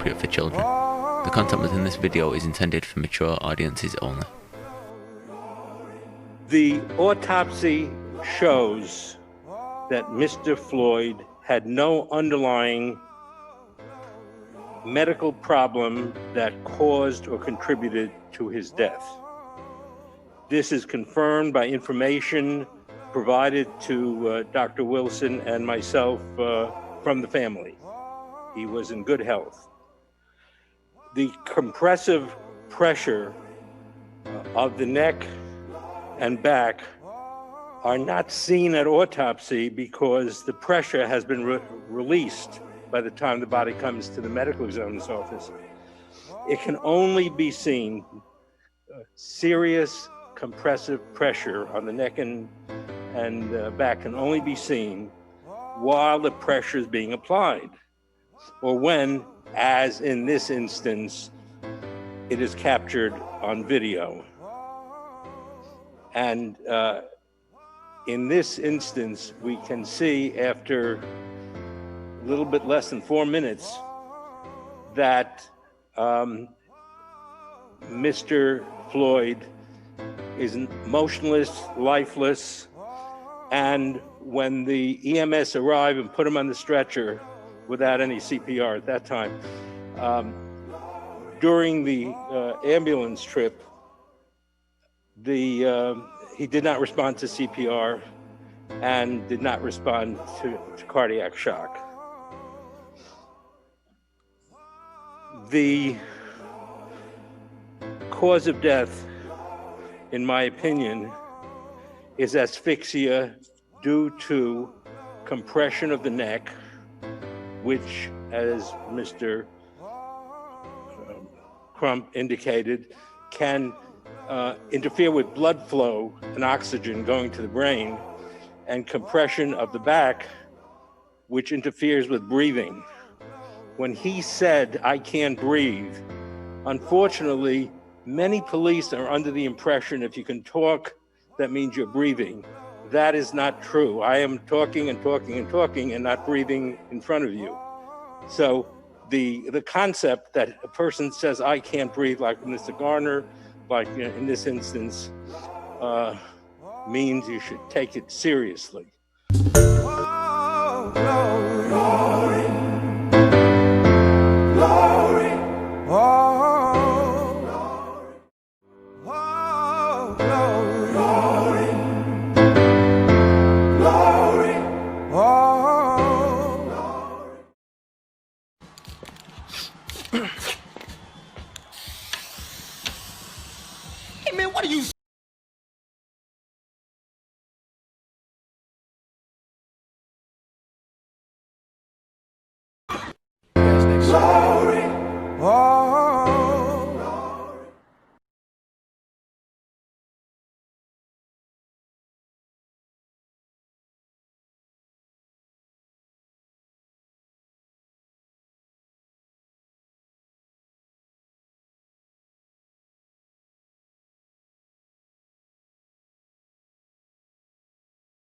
inappropriate for children. The content within this video is intended for mature audiences only. The autopsy shows that Mr. Floyd had no underlying medical problem that caused or contributed to his death. This is confirmed by information provided to Dr. Wilson and myself from the family. He was in good health. The compressive pressure of the neck and back are not seen at autopsy because the pressure has been released by the time the body comes to the medical examiner's office. It can only be seen, serious compressive pressure on the neck and back can only be seen while the pressure is being applied, or when, as in this instance, it is captured on video. And in this instance, we can see after a little bit less than 4 minutes that Mr. Floyd is motionless, lifeless, and when the EMS arrived and put him on the stretcher without any CPR at that time, during the ambulance trip, he did not respond to CPR and did not respond to cardiac shock. The cause of death, in my opinion, is asphyxia due to compression of the neck, which, as Mr. Crump indicated, can interfere with blood flow and oxygen going to the brain, and compression of the back, which interferes with breathing. When he said, "I can't breathe," unfortunately, many police are under the impression if you can talk, that means you're breathing. That is not true. I am talking and talking and talking and not breathing in front of you. So the concept that a person says, "I can't breathe," like Mr. Garner, like in this instance, means you should take it seriously. Oh, glory, glory, glory, oh, glory, glory, glory, oh, glory. Hey man, what are you? Glory.